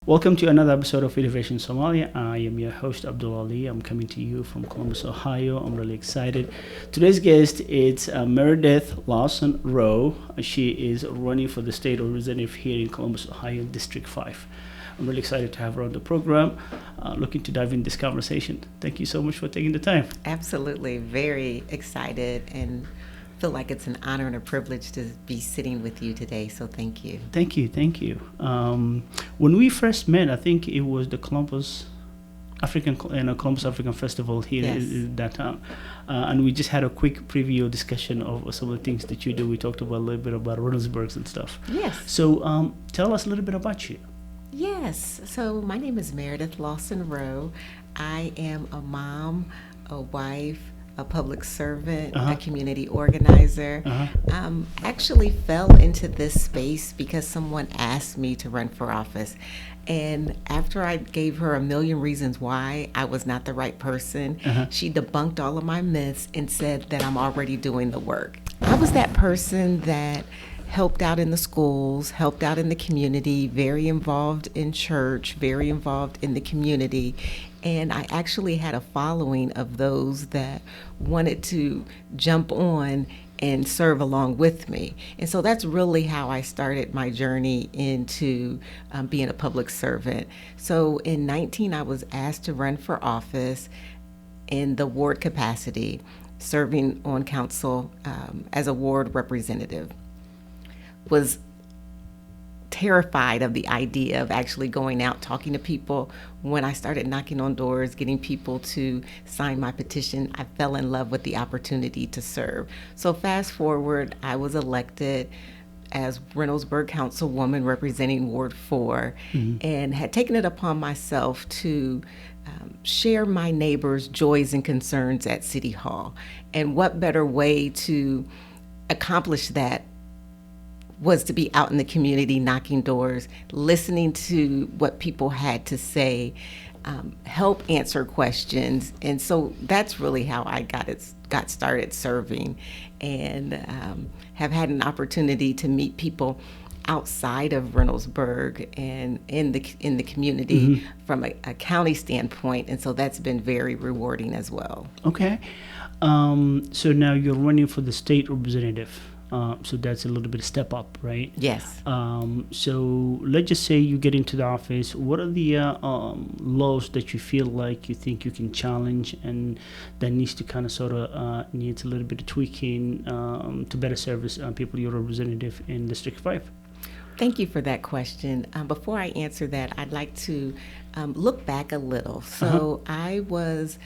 Welcome to another episode of Innovation Somalia. I am your host, Abdul Ali. I'm coming to you from Columbus, Ohio. I'm really excited. Today's guest is Meredith Lawson-Rowe. She is running for the state representative here in Columbus, Ohio, District 5. I'm really excited to have her on the program. Looking to dive in this conversation. Thank you so much for taking the time. Absolutely. Very excited and feel like it's an honor and a privilege to be sitting with you today. So thank you. Thank you. When we first met, I think it was the Columbus African Festival here in that town. And we just had a quick preview discussion of some of the things that you do. We talked about a little bit about Reynoldsburg and stuff. Yes. So tell us a little bit about you. Yes. So my name is Meredith Lawson-Rowe. I am a mom, a wife, a public servant, a community organizer. Actually fell into this space because someone asked me to run for office. And after I gave her a million reasons why I was not the right person, she debunked all of my myths and said that I'm already doing the work. I was that person that helped out in the schools, helped out in the community, very involved in church, very involved in the community. And I actually had a following of those that wanted to jump on and serve along with me. And so that's really how I started my journey into being a public servant. So in 19, I was asked to run for office in the ward capacity, serving on council as a ward representative. Was terrified of the idea of actually going out talking to people. When I started knocking on doors, getting people to sign my petition, I fell in love with the opportunity to serve. So fast forward, I was elected as Reynoldsburg Councilwoman representing Ward 4 and had taken it upon myself to share my neighbors' joys and concerns at City Hall. And what better way to accomplish that was to be out in the community, knocking doors, listening to what people had to say, help answer questions. And so that's really how I got started serving, and have had an opportunity to meet people outside of Reynoldsburg and in the community from a county standpoint. And so that's been very rewarding as well. Okay. So now you're running for the state representative. So that's a little bit of step up, right? Yes. So let's just say you get into the office. What are the laws that you feel like you think you can challenge and that needs to kind of needs a little bit of tweaking to better service people you're representative in District 5? Thank you for that question. Before I answer that, I'd like to look back a little. So I was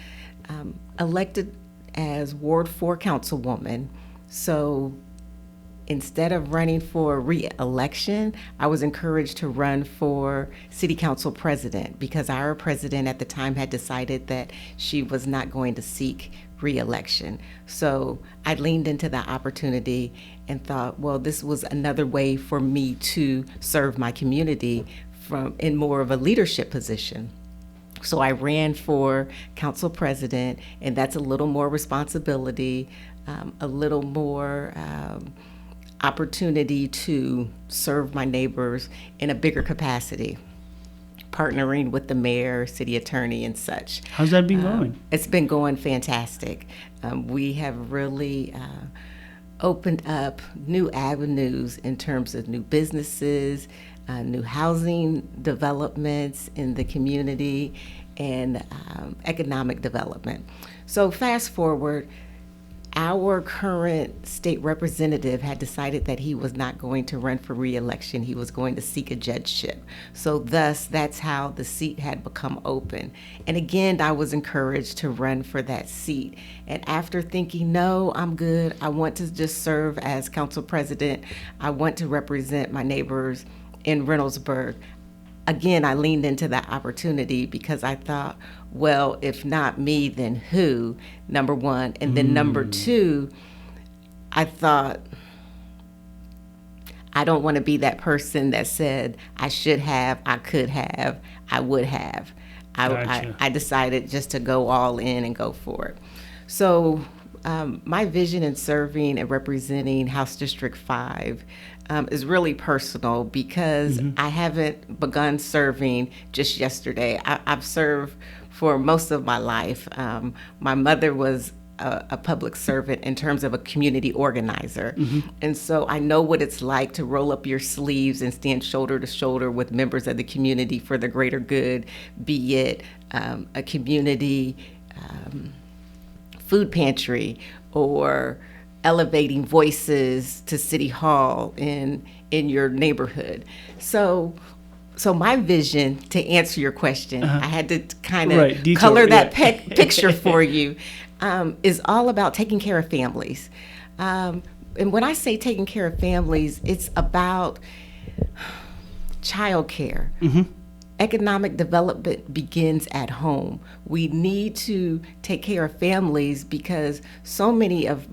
elected as Ward 4 Councilwoman. So instead of running for re-election, I was encouraged to run for City Council President because our president at the time had decided that she was not going to seek re-election. So I leaned into that opportunity and thought, well, this was another way for me to serve my community in more of a leadership position. So I ran for council president, and that's a little more responsibility, a little more opportunity to serve my neighbors in a bigger capacity, partnering with the mayor, city attorney, and such. How's that been going? It's been going fantastic. We have really opened up new avenues in terms of new businesses, new housing developments in the community, and economic development. So fast forward, our current state representative had decided that he was not going to run for re-election. He was going to seek a judgeship. So thus, that's how the seat had become open. And again, I was encouraged to run for that seat. And after thinking, no, I'm good. I want to just serve as council president. I want to represent my neighbors in Reynoldsburg. Again, I leaned into that opportunity because I thought, well, if not me, then who? Number one. And then number two, I thought, I don't want to be that person that said, I should have, I could have, I would have. I decided just to go all in and go for it. So my vision in serving and representing House District 5 is really personal because I haven't begun serving just yesterday. I've served for most of my life. My mother was a public servant in terms of a community organizer. And so I know what it's like to roll up your sleeves and stand shoulder to shoulder with members of the community for the greater good, be it a community food pantry or elevating voices to City Hall in your neighborhood. So my vision, to answer your question, I had to kind of color that picture for you, is all about taking care of families. And when I say taking care of families, it's about childcare. Economic development begins at home. We need to take care of families because so many of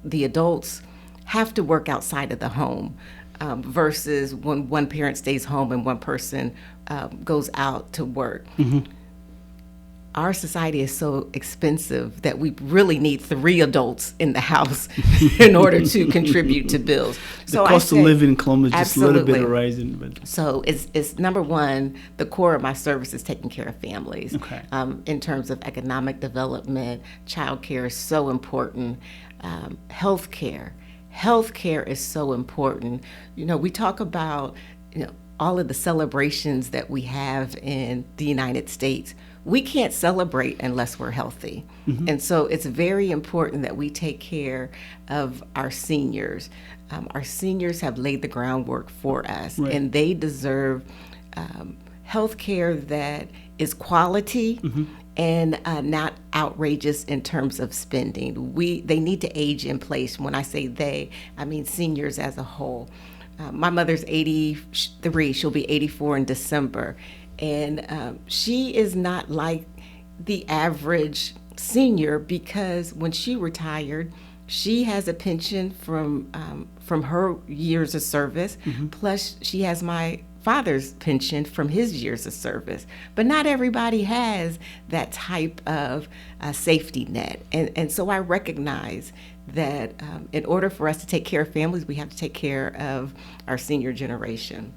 the adults have to work outside of the home, versus when one parent stays home and one person goes out to work. Our society is so expensive that we really need 3 adults in the house in order to contribute to bills. The cost of living in Columbus is just a little bit rising. But. So it's number one, the core of my service is taking care of families. In terms of economic development, childcare is so important. Healthcare is so important. We talk about, all of the celebrations that we have in the United States. We can't celebrate unless we're healthy. And so it's very important that we take care of our seniors. Our seniors have laid the groundwork for us, and they deserve health care that is quality and not outrageous in terms of spending. They need to age in place. When I say they, I mean seniors as a whole. My mother's 83. She'll be 84 in December. And she is not like the average senior because when she retired, she has a pension from her years of service, plus she has my father's pension from his years of service. But not everybody has that type of safety net. And so I recognize that in order for us to take care of families, we have to take care of our senior generation.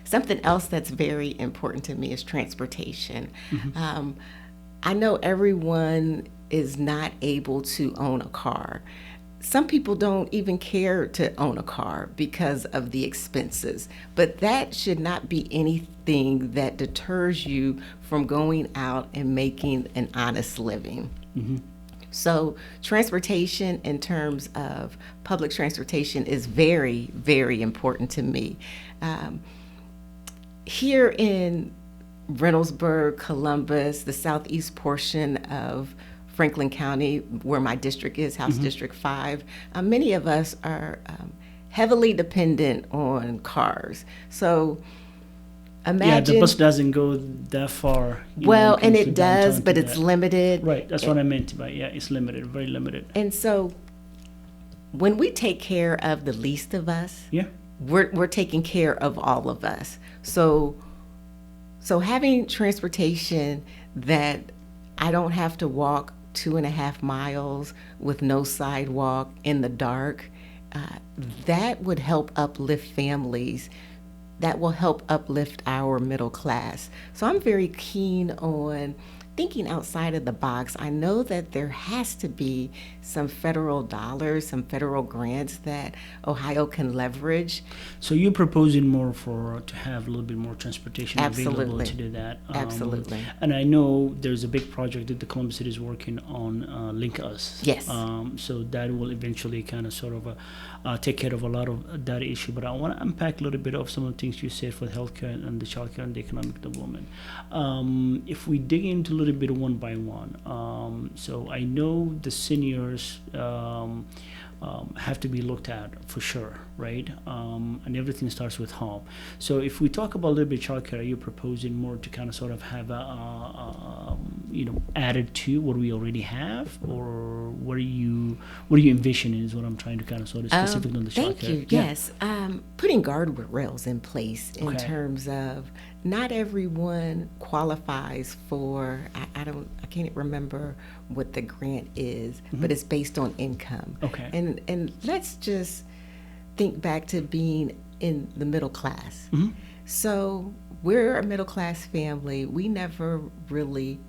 Something else that's very important to me is transportation. I know everyone is not able to own a car. Some people don't even care to own a car because of the expenses, but that should not be anything that deters you from going out and making an honest living. So transportation, in terms of public transportation, is very, very important to me. Here in Reynoldsburg, Columbus, the southeast portion of Franklin County, where my district is, House District 5, many of us are heavily dependent on cars. So imagine... the bus doesn't go that far. Well, and it does, but it's limited. Right, that's what I meant by, it's limited, very limited. And so when we take care of the least of us, we're taking care of all of us. So having transportation that I don't have to walk 2.5 miles with no sidewalk in the dark, that would help uplift families. That will help uplift our middle class. So I'm very keen on thinking outside of the box. I know that there has to be some federal dollars, some federal grants that Ohio can leverage. So you're proposing more to have a little bit more transportation available to do that. Absolutely. And I know there's a big project that the Columbus City is working on, Link Us. Yes. So that will eventually kind of sort of take care of a lot of that issue. But I want to unpack a little bit of some of the things you said for healthcare and the childcare and the economic development. If we dig into a little bit one by one, so I know the seniors have to be looked at for sure, right? And everything starts with home. So if we talk about a little bit of childcare, are you proposing more to kind of sort of have added to what we already have, or what are you envisioning is what I'm trying to kind of sort of specifically on the childcare? Thank you. Yes, putting guardrails in place in terms of not everyone qualifies for. I can't remember what the grant is, but it's based on income. Okay. And let's just think back to being in the middle class. Mm-hmm. So we're a middle class family. We never really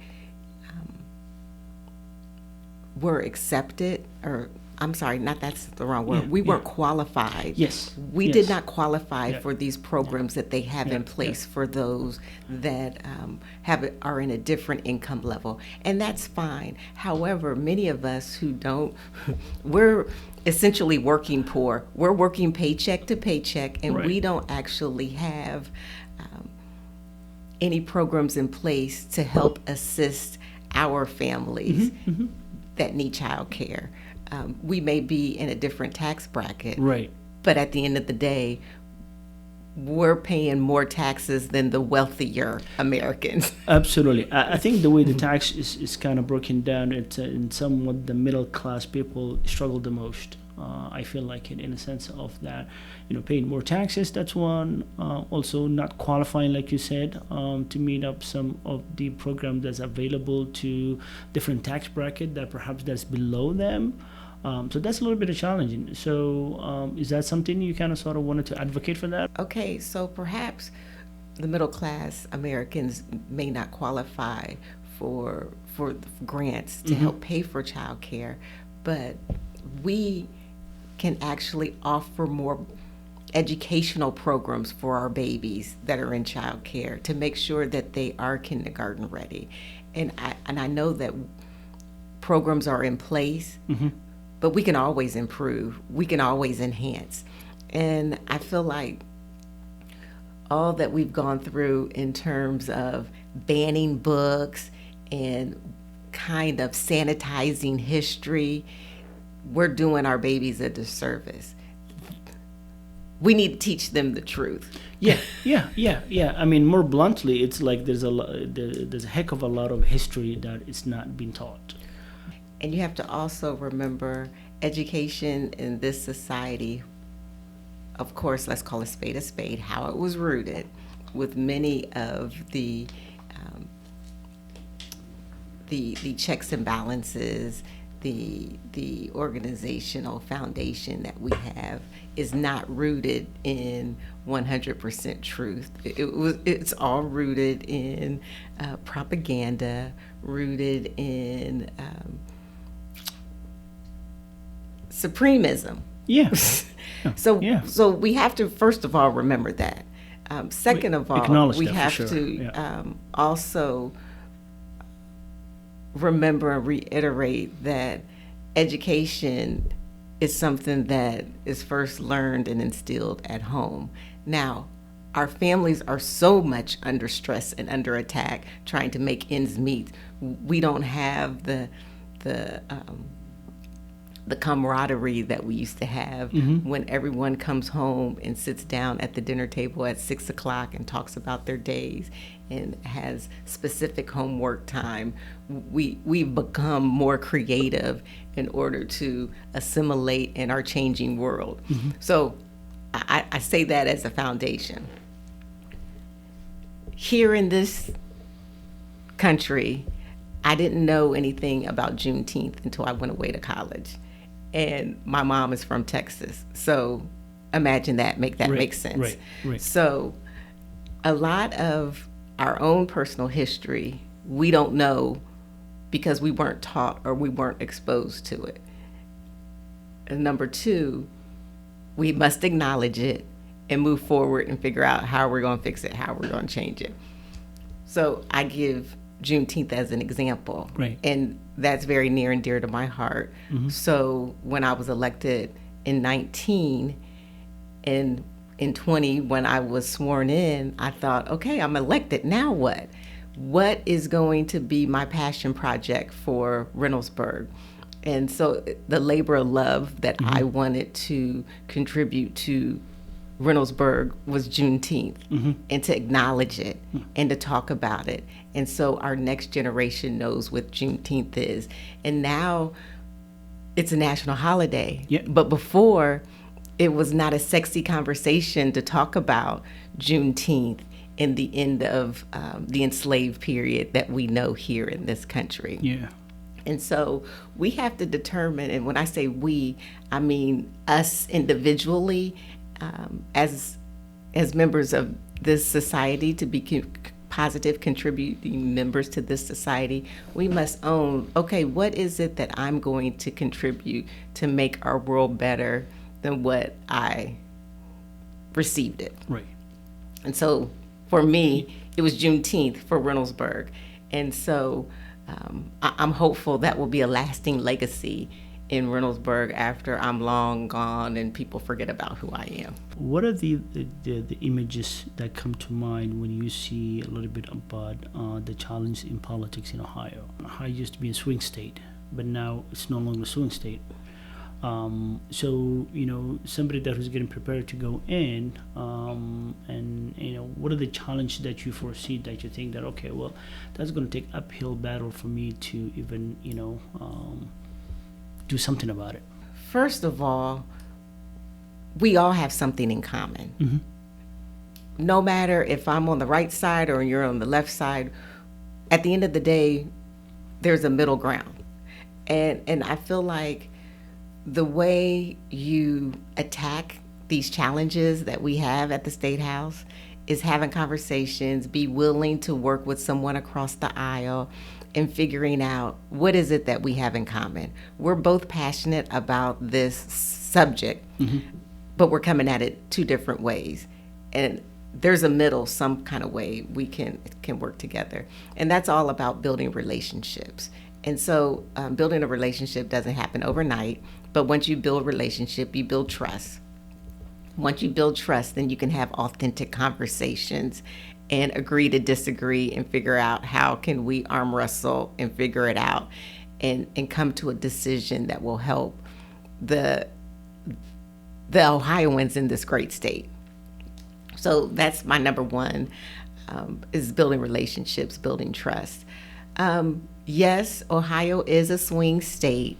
were accepted, or I'm sorry, not that's the wrong word. We weren't qualified. Yes. We did not qualify for these programs that they have in place for those that are in a different income level. And that's fine. However, many of us who don't, we're essentially working poor. We're working paycheck to paycheck, and we don't actually have any programs in place to help assist our families that need child care. We may be in a different tax bracket, but at the end of the day, we're paying more taxes than the wealthier Americans. Absolutely. I think the way the tax is kind of broken down, it's in somewhat the middle class people struggle the most. I feel like it, in a sense of that, paying more taxes, that's one. Also not qualifying, like you said, to meet up some of the program that's available to different tax bracket that perhaps that's below them. So that's a little bit of challenging. So is that something you kind of sort of wanted to advocate for that? Okay, so perhaps the middle class Americans may not qualify for grants to help pay for child care, but we can actually offer more educational programs for our babies that are in child care to make sure that they are kindergarten ready. And I know that programs are in place, but we can always improve. We can always enhance. And I feel like all that we've gone through in terms of banning books and kind of sanitizing history, we're doing our babies a disservice. We need to teach them the truth. Yeah. I mean, more bluntly, it's like there's a heck of a lot of history that is not being taught. And you have to also remember education in this society, of course, let's call a spade, how it was rooted with many of the checks and balances, the organizational foundation that we have is not rooted in 100% truth. It's all rooted in propaganda, rooted in supremism. So we have to first of all remember that. Second of all, we have to also remember and reiterate that education is something that is first learned and instilled at home. Now, our families are so much under stress and under attack trying to make ends meet. We don't have the camaraderie that we used to have when everyone comes home and sits down at the dinner table at 6 o'clock and talks about their days and has specific homework time. We've become more creative in order to assimilate in our changing world. So I say that as a foundation. Here in this country, I didn't know anything about Juneteenth until I went away to college. And my mom is from Texas. So imagine that, make sense. Right. So a lot of our own personal history, we don't know because we weren't taught or we weren't exposed to it. And number two, we must acknowledge it and move forward and figure out how we're going to fix it, how we're going to change it. So I give Juneteenth as an example. And that's very near and dear to my heart. So when I was elected in 19 and in 20, when I was sworn in, I thought, okay, I'm elected. Now what? What is going to be my passion project for Reynoldsburg? And so the labor of love that I wanted to contribute to Reynoldsburg was Juneteenth, and to acknowledge it and to talk about it. And so our next generation knows what Juneteenth is. And now it's a national holiday. But before, it was not a sexy conversation to talk about Juneteenth and the end of the enslaved period that we know here in this country. And so we have to determine, and when I say we, I mean us individually, as members of this society, to be positive contributing members to this society. We must own, okay, what is it that I'm going to contribute to make our world better than what I received it? Right. And so for me, it was Juneteenth for Reynoldsburg. And so I'm hopeful that will be a lasting legacy in Reynoldsburg after I'm long gone and people forget about who I am. What are the images that come to mind when you see a little bit about the challenge in politics in Ohio? Ohio used to be a swing state, but now it's no longer a swing state. So, somebody that was getting prepared to go in, and, what are the challenges that you foresee that you think that, okay, well, that's going to take uphill battle for me to even, do something about it? First of all, we all have something in common. Mm-hmm. No matter if I'm on the right side or you're on the left side, at the end of the day, there's a middle ground. And I feel like the way you attack these challenges that we have at the State House is having conversations, be willing to work with someone across the aisle and figuring out what is it that we have in common. We're both passionate about this subject, mm-hmm. but we're coming at it two different ways. And there's a middle, some kind of way we can work together. And that's all about building relationships. And so building a relationship doesn't happen overnight, but once you build a relationship, you build trust. Once you build trust, then you can have authentic conversations and agree to disagree and figure out how can we arm wrestle and figure it out and come to a decision that will help the Ohioans in this great state. So that's my number one, is building relationships, building trust. Yes, Ohio is a swing state.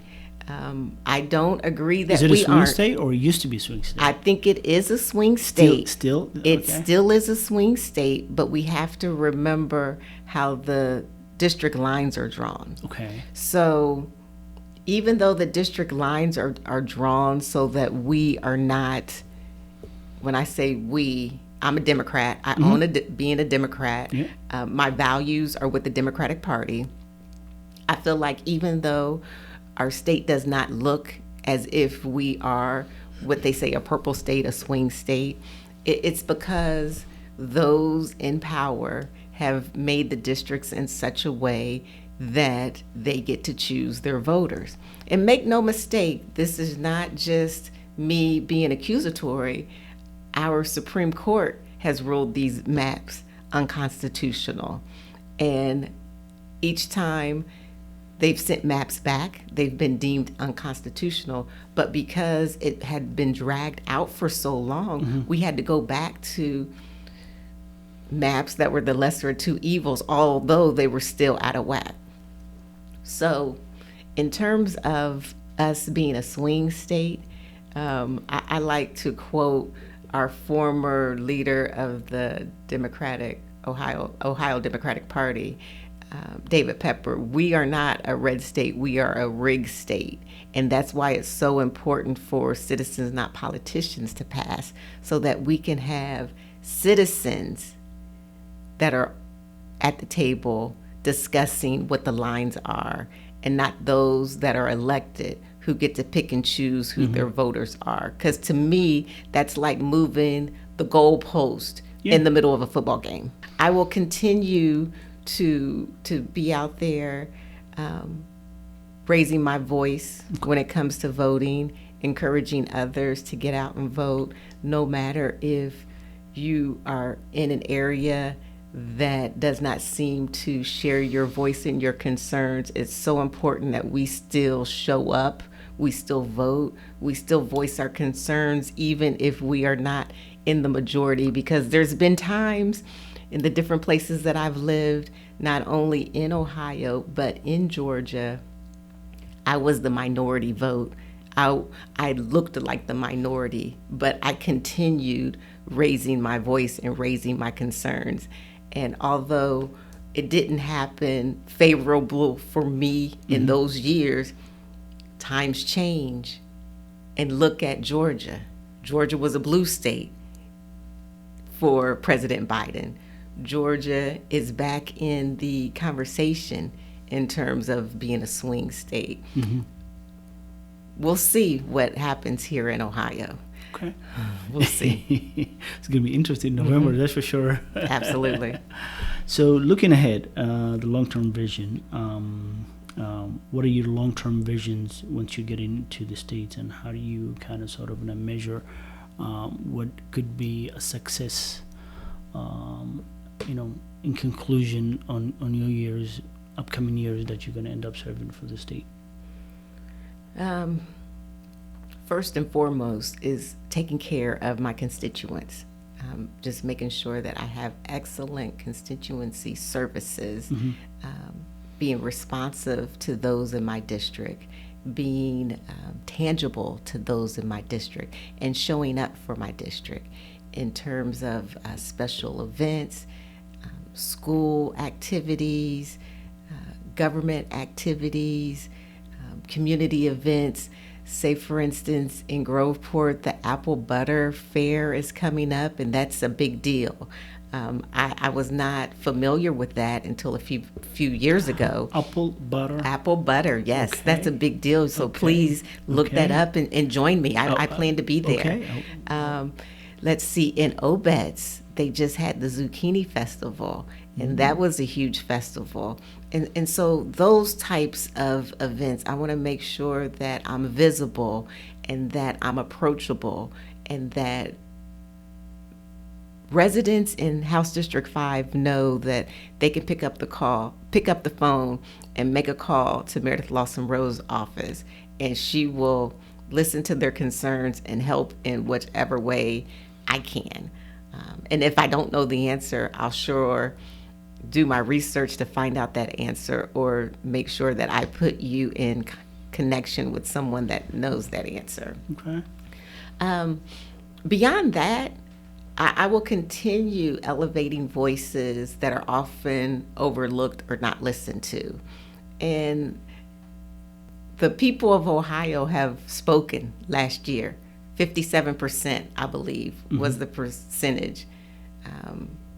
I don't agree that we aren't. Is it a swing state or it used to be a swing state? I think it is a swing state. Still? It still is a swing state, but we have to remember how the district lines are drawn. Okay. So even though the district lines are drawn so that we are not, when I say we, I'm a Democrat. I mm-hmm. own being a Democrat. Yeah. My values are with the Democratic Party. I feel like even though our state does not look as if we are what they say a purple state, a swing state, it's because those in power have made the districts in such a way that they get to choose their voters. And make no mistake, this is not just me being accusatory. Our Supreme Court has ruled these maps unconstitutional. And each time they've sent maps back, they've been deemed unconstitutional. But because it had been dragged out for so long, mm-hmm. we had to go back to maps that were the lesser of two evils, although they were still out of whack. So in terms of us being a swing state, I like to quote our former leader of the Ohio Democratic Party, David Pepper. We are not a red state, we are a rig state. And that's why it's so important for citizens, not politicians, to pass, so that we can have citizens that are at the table discussing what the lines are, and not those that are elected who get to pick and choose who mm-hmm. their voters are. Because to me, that's like moving the goalpost in the middle of a football game. I will continue to be out there raising my voice when it comes to voting, encouraging others to get out and vote, no matter if you are in an area that does not seem to share your voice and your concerns. It's so important that we still show up, we still vote, we still voice our concerns, even if we are not in the majority, because there's been times in the different places that I've lived, not only in Ohio, but in Georgia, I was the minority vote. I looked like the minority, but I continued raising my voice and raising my concerns. And although it didn't happen favorable for me in those years, times change. And look at Georgia. Georgia was a blue state for President Biden. Georgia is back in the conversation in terms of being a swing state. We'll see what happens here in Ohio. Okay. We'll see. It's going to be interesting in November, that's for sure. Absolutely. So looking ahead, the long-term vision, what are your long-term visions once you get into the states, and how do you kind of sort of measure what could be a success, in conclusion on your upcoming years that you're going to end up serving for the state? First and foremost is taking care of my constituents. Just making sure that I have excellent constituency services, being responsive to those in my district, being tangible to those in my district, and showing up for my district in terms of special events, school activities, government activities, community events. Say, for instance, in Groveport, the Apple Butter Fair is coming up, and that's a big deal. I was not familiar with that until a few years ago. Apple butter, yes, okay. That's a big deal. So please look that up and join me. I plan to be there. Okay. Let's see, in Obetz, they just had the Zucchini Festival, and that was a huge festival. And so those types of events, I want to make sure that I'm visible and that I'm approachable, and that residents in House District 5 know that they can pick up the phone and make a call to Meredith Lawson-Rowe's office, and she will listen to their concerns and help in whichever way I can. And if I don't know the answer, I'll sure do my research to find out that answer, or make sure that I put you in connection with someone that knows that answer. Okay. Beyond that, I will continue elevating voices that are often overlooked or not listened to. And the people of Ohio have spoken last year. 57%, I believe, was the percentage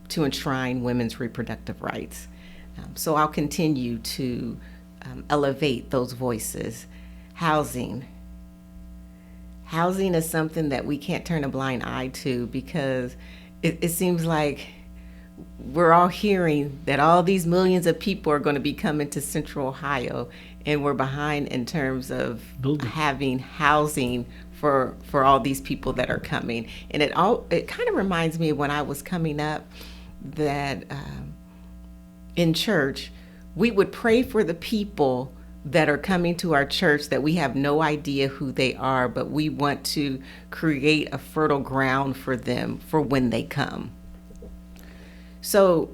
to enshrine women's reproductive rights. So I'll continue to elevate those voices. Housing is something that we can't turn a blind eye to, because it seems like we're all hearing that all these millions of people are going to be coming to Central Ohio, and we're behind in terms of having housing for all these people that are coming. And it kind of reminds me of when I was coming up, that in church we would pray for the people that are coming to our church that we have no idea who they are, but we want to create a fertile ground for them for when they come. So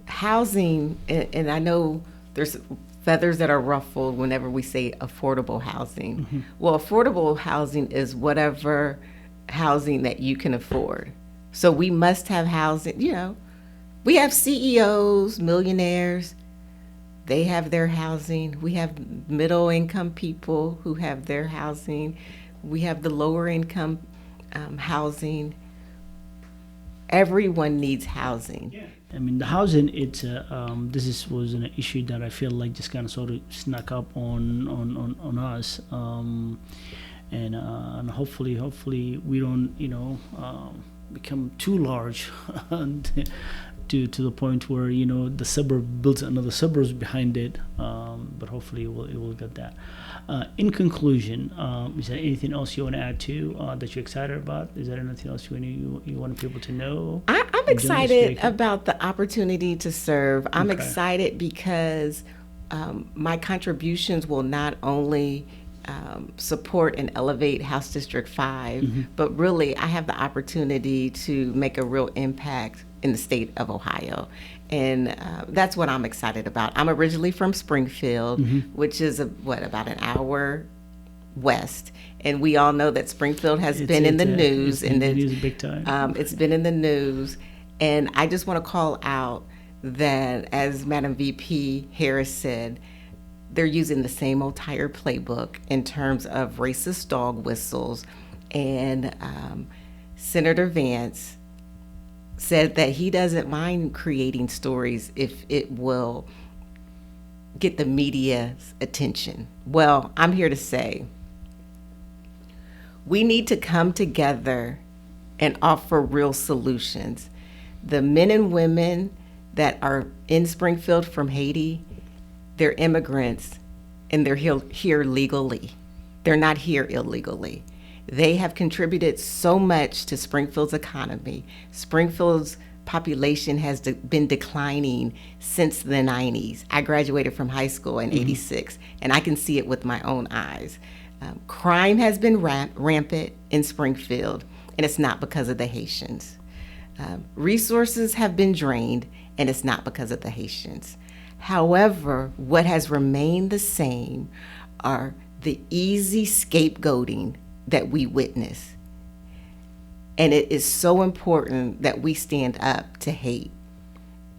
housing, and I know there's feathers that are ruffled whenever we say affordable housing. Well, affordable housing is whatever housing that you can afford. So we must have housing. We have CEOs, millionaires, they have their housing. We have middle income people who have their housing. We have the lower income housing. Everyone needs housing. Yeah. I mean, the housing, was an issue that I feel like just kind of sort of snuck up on us, and hopefully we don't become too large to the point where the suburb builds another suburbs behind it, but hopefully it will get that. In conclusion, is there anything else you want to add to that you're excited about? Is there anything else you want people to know? I'm excited about the opportunity to serve. I'm excited because my contributions will not only support and elevate House District 5, but really I have the opportunity to make a real impact in the state of Ohio. And that's what I'm excited about. I'm originally from Springfield, which is about an hour west. And we all know that Springfield has been in the news. It's been in the news big time. It's been in the news. And I just want to call out that, as Madam VP Harris said, they're using the same old tired playbook in terms of racist dog whistles. And Senator Vance said that he doesn't mind creating stories if it will get the media's attention. Well, I'm here to say we need to come together and offer real solutions. The men and women that are in Springfield from Haiti, they're immigrants and they're here legally. They're not here illegally. They have contributed so much to Springfield's economy. Springfield's population has been declining since the 90s. I graduated from high school in '86, and I can see it with my own eyes. Crime has been rampant in Springfield, and it's not because of the Haitians. Resources have been drained, and it's not because of the Haitians. However, what has remained the same are the easy scapegoating that we witness. And it is so important that we stand up to hate.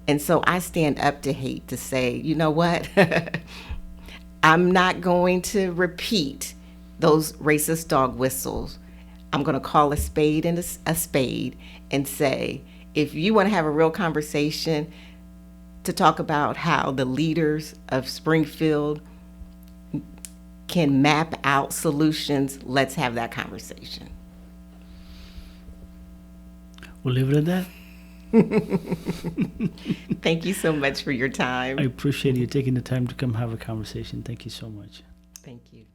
And so I stand up to hate to say, you know what? I'm not going to repeat those racist dog whistles. I'm going to call a spade and a spade and say, if you want to have a real conversation to talk about how the leaders of Springfield can map out solutions, let's have that conversation. We'll leave it at that. Thank you so much for your time. I appreciate you taking the time to come have a conversation. Thank you so much. Thank you.